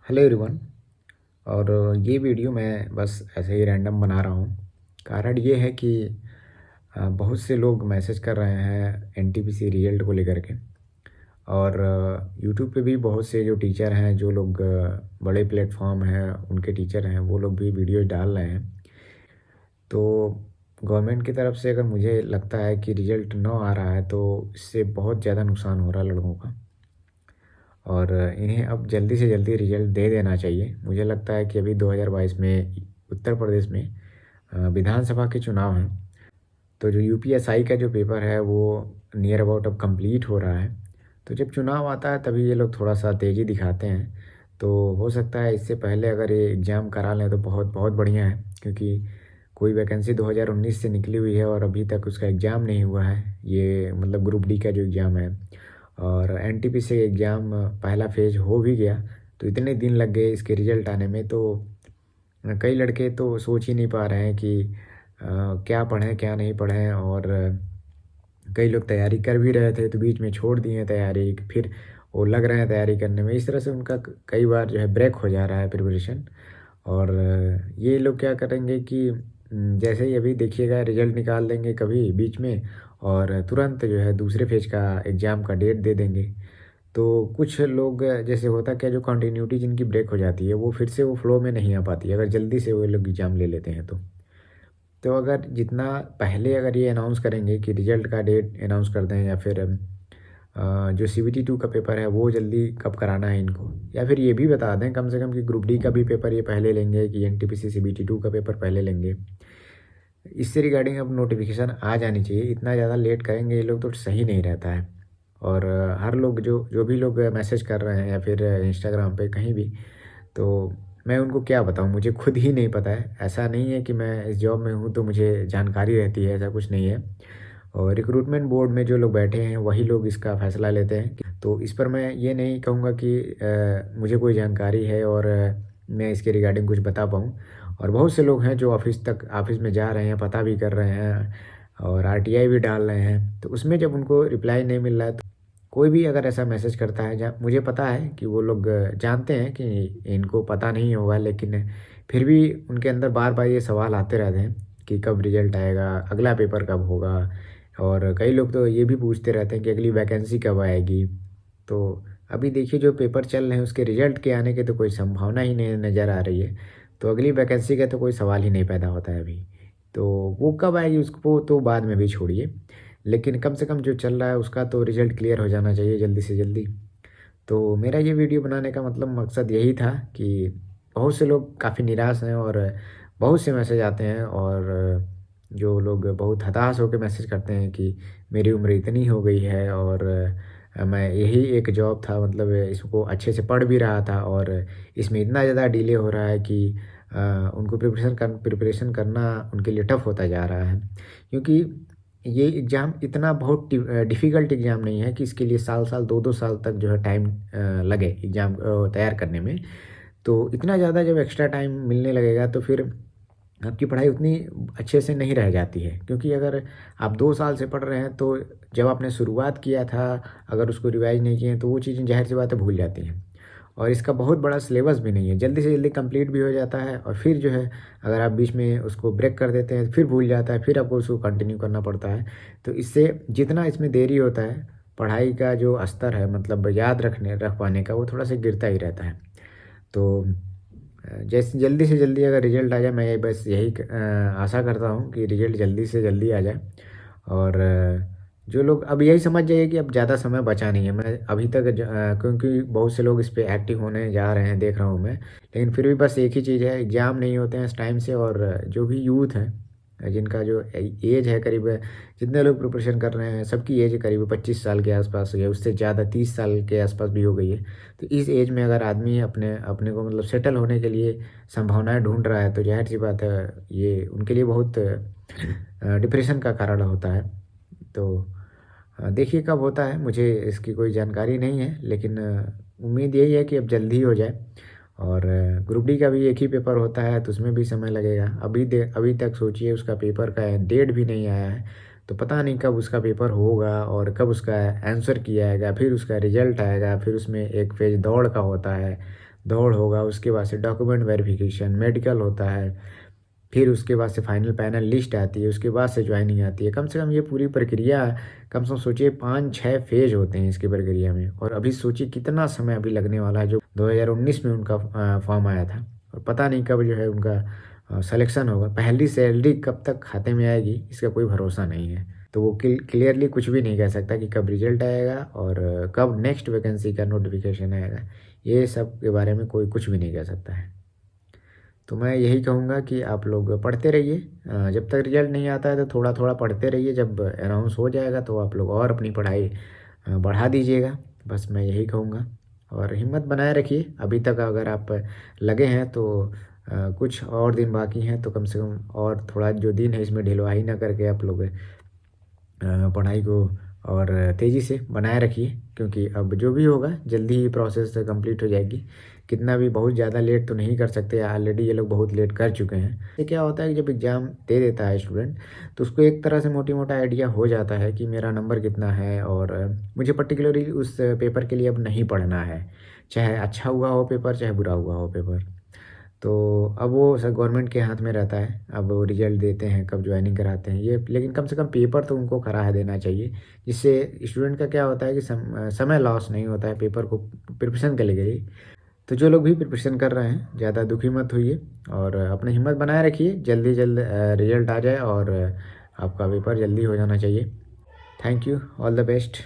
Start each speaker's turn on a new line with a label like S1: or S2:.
S1: Hello everyone. और ये video मैं बस ऐसे ही रैंडम बना रहा हूँ। कारण ये है कि बहुत से लोग मैसेज कर रहे हैं एनटीपीसी रिजल्ट को लेकर के। और यूट्यूब पे भी बहुत से जो टीचर हैं, जो लोग बड़े प्लेटफॉर्म हैं उनके टीचर हैं, वो लोग भी वीडियो डाल रहे हैं। तो गवर्नमेंट की तरफ से अगर मुझे लगता है कि रिजल्ट ना आ रहा है तो इससे बहुत ज़्यादा नुकसान हो रहा है लड़कों का। और इन्हें अब जल्दी से जल्दी रिजल्ट दे देना चाहिए। मुझे लगता है कि अभी 2022 में उत्तर प्रदेश में विधानसभा के चुनाव हैं। तो जो यूपीएसआई का जो पेपर है वो नियर अबाउट अब कंप्लीट हो रहा है। तो जब चुनाव आता है तभी ये लोग थोड़ा सा तेज़ी दिखाते हैं। तो हो सकता है इससे पहले अगर ये एग्ज़ाम करा लें तो बहुत बहुत बढ़िया है, क्योंकि कोई वैकेंसी 2019 से निकली हुई है और अभी तक उसका एग्ज़ाम नहीं हुआ है। ये मतलब ग्रुप डी का जो एग्ज़ाम है, और एनटीपीसी एग्ज़ाम पहला फेज हो भी गया। तो इतने दिन लग गए इसके रिजल्ट आने में। तो कई लड़के तो सोच ही नहीं पा रहे हैं कि क्या पढ़ें क्या नहीं पढ़ें। और कई लोग तैयारी कर भी रहे थे तो बीच में छोड़ दिए तैयारी, फिर वो लग रहे हैं तैयारी करने में। इस तरह से उनका कई बार जो है ब्रेक हो जा रहा है प्रिपरेशन। और ये लोग क्या करेंगे कि जैसे ही अभी देखिएगा रिजल्ट निकाल देंगे कभी बीच में, और तुरंत जो है दूसरे फेज का एग्ज़ाम का डेट दे देंगे। तो कुछ लोग जैसे होता क्या, जो कंटिन्यूटी जिनकी ब्रेक हो जाती है वो फिर से वो फ्लो में नहीं आ पाती अगर जल्दी से वो लोग एग्ज़ाम ले लेते हैं तो अगर जितना पहले अगर ये अनाउंस करेंगे कि रिजल्ट का डेट अनाउंस कर दें, या फिर जो CBT 2 का पेपर है वो जल्दी कब कराना है इनको, या फिर ये भी बता दें कम से कम कि ग्रुप डी का भी पेपर ये पहले लेंगे कि एनटीपीसी CBT 2 का पेपर पहले लेंगे। इससे रिगार्डिंग अब नोटिफिकेशन आ जानी चाहिए। इतना ज़्यादा लेट करेंगे ये लोग तो सही नहीं रहता है। और हर लोग जो जो भी लोग मैसेज कर रहे हैं या फिर इंस्टाग्राम पे कहीं भी, तो मैं उनको क्या बताऊँ, मुझे खुद ही नहीं पता है। ऐसा नहीं है कि मैं इस जॉब में हूँ तो मुझे जानकारी रहती है, ऐसा कुछ नहीं है। और रिक्रूटमेंट बोर्ड में जो लोग बैठे हैं वही लोग इसका फ़ैसला लेते हैं। तो इस पर मैं ये नहीं कहूँगा कि मुझे कोई जानकारी है और मैं इसके रिगार्डिंग कुछ बता पाऊँ। और बहुत से लोग हैं जो ऑफिस में जा रहे हैं, पता भी कर रहे हैं और आरटीआई भी डाल रहे हैं। तो उसमें जब उनको रिप्लाई नहीं मिल रहा है तो कोई भी अगर ऐसा मैसेज करता है, जहाँ मुझे पता है कि वो लोग जानते हैं कि इनको पता नहीं होगा, लेकिन फिर भी उनके अंदर बार बार ये सवाल आते रहते हैं कि कब रिजल्ट आएगा, अगला पेपर कब होगा। और कई लोग तो ये भी पूछते रहते हैं कि अगली वैकेंसी कब आएगी। तो अभी देखिए जो पेपर चल रहे हैं उसके रिजल्ट के आने की तो कोई संभावना ही नहीं नज़र आ रही है। तो अगली वैकेंसी का तो कोई सवाल ही नहीं पैदा होता है अभी। तो वो कब आएगी उसको तो बाद में भी छोड़िए, लेकिन कम से कम जो चल रहा है उसका तो रिजल्ट क्लियर हो जाना चाहिए जल्दी से जल्दी। तो मेरा ये वीडियो बनाने का मतलब मकसद यही था कि बहुत से लोग काफ़ी निराश हैं और बहुत से मैसेज आते हैं, और जो लोग बहुत हताश होकर मैसेज करते हैं कि मेरी उम्र इतनी हो गई है और मैं यही एक जॉब था, मतलब इसको अच्छे से पढ़ भी रहा था और इसमें इतना ज़्यादा डिले हो रहा है कि उनको प्रिपरेशन करना उनके लिए टफ़ होता जा रहा है। क्योंकि ये एग्ज़ाम इतना बहुत डिफ़िकल्ट एग्ज़ाम नहीं है कि इसके लिए साल-साल 2-2 साल तक जो है टाइम लगे एग्ज़ाम तैयार करने में। तो इतना ज़्यादा जब एक्स्ट्रा टाइम मिलने लगेगा तो फिर आपकी पढ़ाई उतनी अच्छे से नहीं रह जाती है। क्योंकि अगर आप 2 साल से पढ़ रहे हैं तो जब आपने शुरुआत किया था, अगर उसको रिवाइज़ नहीं किए हैं तो वो चीज़ें ज़ाहिर-सी बात है भूल जाती हैं। और इसका बहुत बड़ा सिलेबस भी नहीं है, जल्दी से जल्दी कंप्लीट भी हो जाता है और फिर जो है अगर आप बीच में उसको ब्रेक कर देते हैं फिर भूल जाता है, फिर आपको उसको कंटिन्यू करना पड़ता है। तो इससे जितना इसमें देरी होता है, पढ़ाई का जो स्तर है मतलब याद रख पाने का, वो थोड़ा-सा गिरता ही रहता है। तो जैसे जल्दी से जल्दी अगर रिज़ल्ट आ जाए, मैं बस यही आशा करता हूँ कि रिज़ल्ट जल्दी से जल्दी आ जाए। और जो लोग अब यही समझ जाइए कि अब ज़्यादा समय बचा नहीं है। मैं अभी तक क्योंकि बहुत से लोग इस पे एक्टिव होने जा रहे हैं देख रहा हूँ मैं। लेकिन फिर भी बस एक ही चीज़ है, एग्ज़ाम नहीं होते हैं इस टाइम से। और जो भी यूथ हैं, जिनका जो एज है करीब, जितने लोग प्रिपरेशन कर रहे हैं सबकी एज करीब 25 साल के आसपास है, उससे ज़्यादा 30 साल के आसपास भी हो गई है। तो इस एज में अगर आदमी अपने अपने को मतलब सेटल होने के लिए संभावनाएं ढूंढ रहा है तो जाहिर सी बात है ये उनके लिए बहुत डिप्रेशन का कारण होता है। तो देखिए कब होता है, मुझे इसकी कोई जानकारी नहीं है, लेकिन उम्मीद यही है कि अब जल्दी ही हो जाए। और ग्रुप डी का भी एक ही पेपर होता है तो उसमें भी समय लगेगा। अभी तक सोचिए उसका पेपर का डेट भी नहीं आया है। तो पता नहीं कब उसका पेपर होगा और कब उसका आंसर किया आएगा, फिर उसका रिजल्ट आएगा, फिर उसमें एक फेज दौड़ का होता है। दौड़ होगा, उसके बाद से डॉक्यूमेंट वेरिफिकेशन, मेडिकल होता है, फिर उसके बाद से फाइनल पैनल लिस्ट आती है, उसके बाद से ज्वाइनिंग आती है। कम से कम ये पूरी प्रक्रिया कम से कम सोचिए 5-6 फेज़ होते हैं इसकी प्रक्रिया में। और अभी सोचिए कितना समय अभी लगने वाला है। जो 2019 में उनका फॉर्म आया था और पता नहीं कब जो है उनका सिलेक्शन होगा। पहली सैलरी कब तक खाते में आएगी इसका कोई भरोसा नहीं है। तो वो क्लियरली कुछ भी नहीं कह सकता कि कब रिजल्ट आएगा और कब नेक्स्ट वैकेंसी का नोटिफिकेशन आएगा। ये सब के बारे में कोई कुछ भी नहीं कह सकता है। तो मैं यही कहूँगा कि आप लोग पढ़ते रहिए। जब तक रिजल्ट नहीं आता है तो थोड़ा थोड़ा पढ़ते रहिए। जब अनाउंस हो जाएगा तो आप लोग और अपनी पढ़ाई बढ़ा दीजिएगा। बस मैं यही कहूँगा और हिम्मत बनाए रखिए। अभी तक अगर आप लगे हैं तो कुछ और दिन बाकी हैं तो कम से कम और थोड़ा जो दिन है इसमें ढिलवाई ना करके आप लोग पढ़ाई को और तेज़ी से बनाए रखिए। क्योंकि अब जो भी होगा जल्दी ही प्रोसेस कंप्लीट हो जाएगी। कितना भी बहुत ज़्यादा लेट तो नहीं कर सकते, ऑलरेडी ये लोग बहुत लेट कर चुके हैं। ये क्या होता है कि जब एग्ज़ाम दे देता है स्टूडेंट तो उसको एक तरह से मोटा आइडिया हो जाता है कि मेरा नंबर कितना है और मुझे पर्टिकुलरली उस पेपर के लिए अब नहीं पढ़ना है। चाहे अच्छा हुआ हो पेपर, चाहे बुरा हुआ हो पेपर। तो अब वो सब गवर्नमेंट के हाथ में रहता है। अब वो रिजल्ट देते हैं, कब ज्वाइनिंग कराते हैं ये, लेकिन कम से कम पेपर तो उनको करा देना चाहिए। जिससे स्टूडेंट का क्या होता है कि समय लॉस नहीं होता है पेपर को प्रिपरेशन के लिए। तो जो लोग भी प्रिपरेशन कर रहे हैं ज़्यादा दुखी मत होइए और अपनी हिम्मत बनाए रखिए। जल्दी जल्द रिजल्ट आ जाए और आपका पेपर जल्दी हो जाना चाहिए। Thank you, all the best.